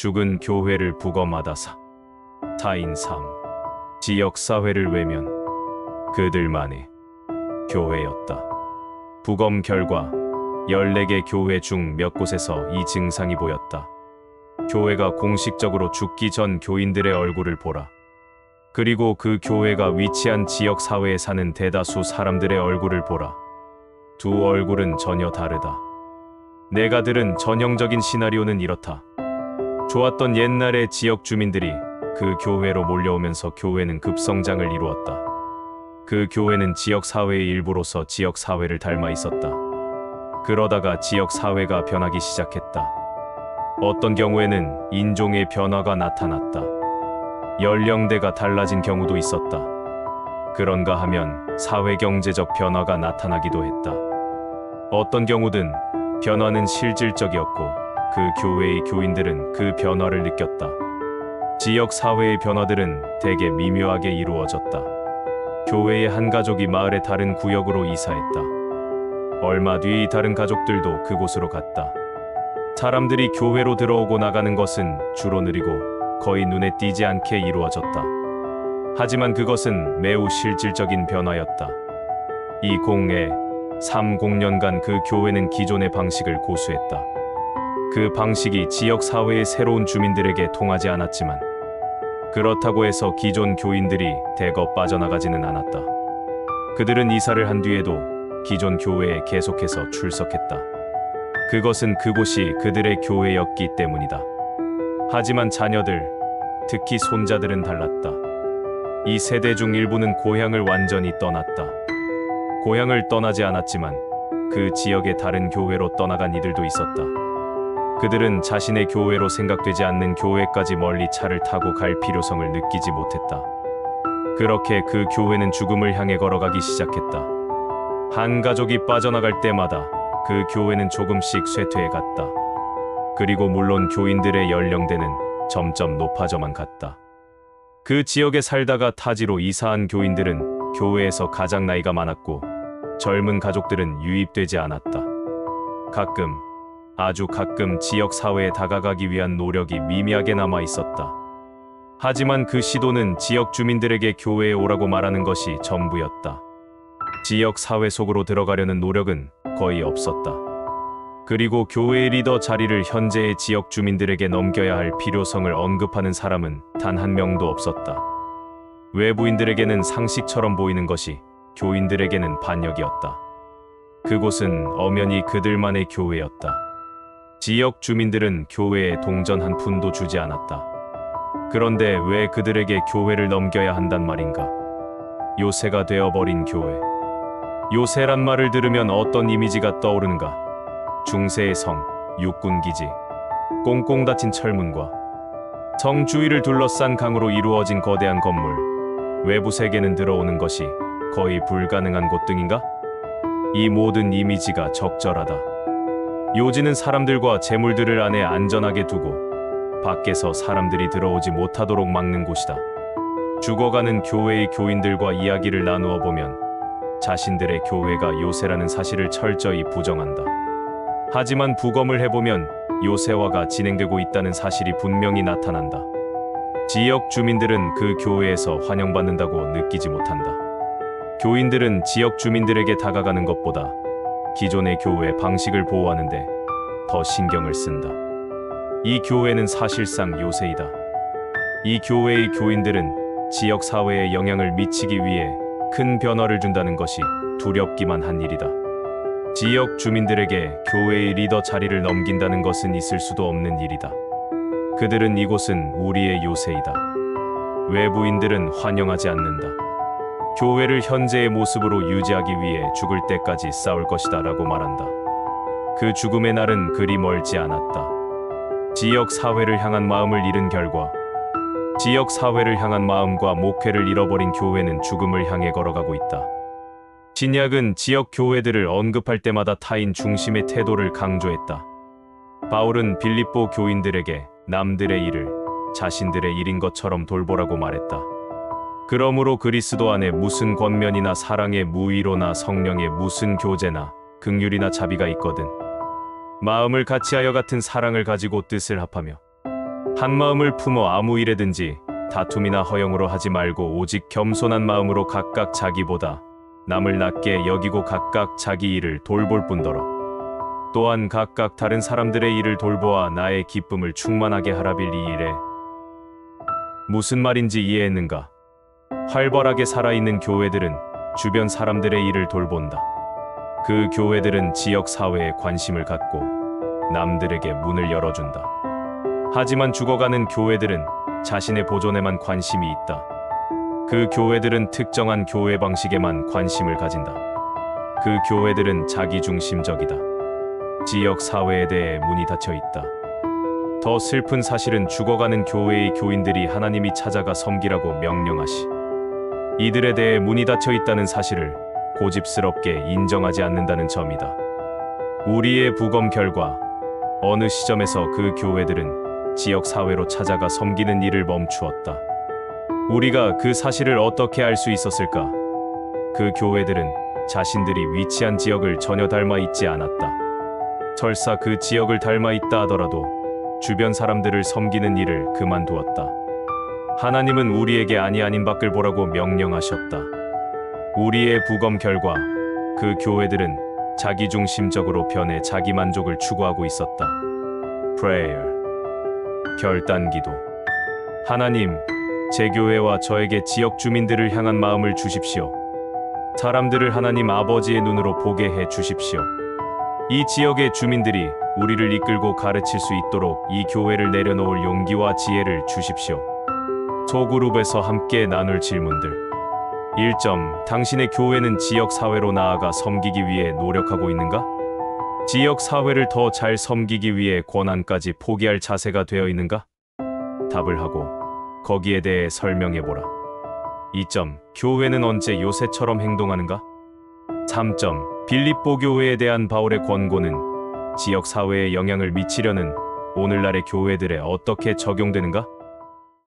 죽은 교회를 부검하다사 타인 삶, 지역사회를 외면 그들만의 교회였다. 부검 결과 14개 교회 중 몇 곳에서 이 증상이 보였다. 교회가 공식적으로 죽기 전 교인들의 얼굴을 보라. 그리고 그 교회가 위치한 지역사회에 사는 대다수 사람들의 얼굴을 보라. 두 얼굴은 전혀 다르다. 내가 들은 전형적인 시나리오는 이렇다. 좋았던 옛날의 지역 주민들이 그 교회로 몰려오면서 교회는 급성장을 이루었다. 그 교회는 지역사회의 일부로서 지역사회를 닮아 있었다. 그러다가 지역사회가 변하기 시작했다. 어떤 경우에는 인종의 변화가 나타났다. 연령대가 달라진 경우도 있었다. 그런가 하면 사회경제적 변화가 나타나기도 했다. 어떤 경우든 변화는 실질적이었고 그 교회의 교인들은 그 변화를 느꼈다. 지역사회의 변화들은 대개 미묘하게 이루어졌다. 교회의 한 가족이 마을의 다른 구역으로 이사했다. 얼마 뒤 다른 가족들도 그곳으로 갔다. 사람들이 교회로 들어오고 나가는 것은 주로 느리고 거의 눈에 띄지 않게 이루어졌다. 하지만 그것은 매우 실질적인 변화였다. 30년간 그 교회는 기존의 방식을 고수했다. 그 방식이 지역사회의 새로운 주민들에게 통하지 않았지만 그렇다고 해서 기존 교인들이 대거 빠져나가지는 않았다. 그들은 이사를 한 뒤에도 기존 교회에 계속해서 출석했다. 그것은 그곳이 그들의 교회였기 때문이다. 하지만 자녀들, 특히 손자들은 달랐다. 이 세대 중 일부는 고향을 완전히 떠났다. 고향을 떠나지 않았지만 그 지역의 다른 교회로 떠나간 이들도 있었다. 그들은 자신의 교회로 생각되지 않는 교회까지 멀리 차를 타고 갈 필요성을 느끼지 못했다. 그렇게 그 교회는 죽음을 향해 걸어가기 시작했다. 한 가족이 빠져나갈 때마다 그 교회는 조금씩 쇠퇴해 갔다. 그리고 물론 교인들의 연령대는 점점 높아져만 갔다. 그 지역에 살다가 타지로 이사한 교인들은 교회에서 가장 나이가 많았고 젊은 가족들은 유입되지 않았다. 아주 가끔 지역사회에 다가가기 위한 노력이 미미하게 남아 있었다. 하지만 그 시도는 지역 주민들에게 교회에 오라고 말하는 것이 전부였다. 지역사회 속으로 들어가려는 노력은 거의 없었다. 그리고 교회의 리더 자리를 현재의 지역 주민들에게 넘겨야 할 필요성을 언급하는 사람은 단 한 명도 없었다. 외부인들에게는 상식처럼 보이는 것이 교인들에게는 반역이었다. 그곳은 엄연히 그들만의 교회였다. 지역 주민들은 교회에 동전 한 푼도 주지 않았다. 그런데 왜 그들에게 교회를 넘겨야 한단 말인가? 요새가 되어버린 교회. 요새란 말을 들으면 어떤 이미지가 떠오르는가? 중세의 성, 육군기지, 꽁꽁 닫힌 철문과 성 주위를 둘러싼 강으로 이루어진 거대한 건물, 외부 세계는 들어오는 것이 거의 불가능한 곳 등인가? 이 모든 이미지가 적절하다. 요지는 사람들과 재물들을 안에 안전하게 두고 밖에서 사람들이 들어오지 못하도록 막는 곳이다. 죽어가는 교회의 교인들과 이야기를 나누어 보면 자신들의 교회가 요새라는 사실을 철저히 부정한다. 하지만 부검을 해보면 요새화가 진행되고 있다는 사실이 분명히 나타난다. 지역 주민들은 그 교회에서 환영받는다고 느끼지 못한다. 교인들은 지역 주민들에게 다가가는 것보다 기존의 교회 방식을 보호하는데 더 신경을 쓴다. 이 교회는 사실상 요새이다. 이 교회의 교인들은 지역 사회에 영향을 미치기 위해 큰 변화를 준다는 것이 두렵기만 한 일이다. 지역 주민들에게 교회의 리더 자리를 넘긴다는 것은 있을 수도 없는 일이다. 그들은 이곳은 우리의 요새이다. 외부인들은 환영하지 않는다. 교회를 현재의 모습으로 유지하기 위해 죽을 때까지 싸울 것이다 라고 말한다. 그 죽음의 날은 그리 멀지 않았다. 지역 사회를 향한 마음을 잃은 결과 지역 사회를 향한 마음과 목회를 잃어버린 교회는 죽음을 향해 걸어가고 있다. 신약은 지역 교회들을 언급할 때마다 타인 중심의 태도를 강조했다. 바울은 빌립보 교인들에게 남들의 일을 자신들의 일인 것처럼 돌보라고 말했다. 그러므로 그리스도 안에 무슨 권면이나 사랑의 무위로나 성령의 무슨 교제나 긍휼이나 자비가 있거든 마음을 같이하여 같은 사랑을 가지고 뜻을 합하며 한 마음을 품어 아무 일에든지 다툼이나 허영으로 하지 말고 오직 겸손한 마음으로 각각 자기보다 남을 낮게 여기고 각각 자기 일을 돌볼 뿐더러 또한 각각 다른 사람들의 일을 돌보아 나의 기쁨을 충만하게 하라빌 이 일에 무슨 말인지 이해했는가? 활발하게 살아있는 교회들은 주변 사람들의 일을 돌본다. 그 교회들은 지역 사회에 관심을 갖고 남들에게 문을 열어준다. 하지만 죽어가는 교회들은 자신의 보존에만 관심이 있다. 그 교회들은 특정한 교회 방식에만 관심을 가진다. 그 교회들은 자기중심적이다. 지역 사회에 대해 문이 닫혀 있다. 더 슬픈 사실은 죽어가는 교회의 교인들이 하나님이 찾아가 섬기라고 명령하시 이들에 대해 문이 닫혀 있다는 사실을 고집스럽게 인정하지 않는다는 점이다. 우리의 부검 결과 어느 시점에서 그 교회들은 지역 사회로 찾아가 섬기는 일을 멈추었다. 우리가 그 사실을 어떻게 알 수 있었을까? 그 교회들은 자신들이 위치한 지역을 전혀 닮아 있지 않았다. 설사 그 지역을 닮아 있다 하더라도 주변 사람들을 섬기는 일을 그만두었다. 하나님은 우리에게 아닌 밖을 보라고 명령하셨다. 우리의 부검 결과 그 교회들은 자기중심적으로 변해 자기 만족을 추구하고 있었다. Prayer. 결단기도. 하나님, 제 교회와 저에게 지역 주민들을 향한 마음을 주십시오. 사람들을 하나님 아버지의 눈으로 보게 해 주십시오. 이 지역의 주민들이 우리를 이끌고 가르칠 수 있도록 이 교회를 내려놓을 용기와 지혜를 주십시오. 소그룹에서 함께 나눌 질문들. 1점. 당신의 교회는 지역 사회로 나아가 섬기기 위해 노력하고 있는가? 지역 사회를 더 잘 섬기기 위해 권한까지 포기할 자세가 되어 있는가? 답을 하고 거기에 대해 설명해보라. 2점. 교회는 언제 요새처럼 행동하는가? 3점. 빌립보 교회에 대한 바울의 권고는 지역 사회에 영향을 미치려는 오늘날의 교회들에 어떻게 적용되는가?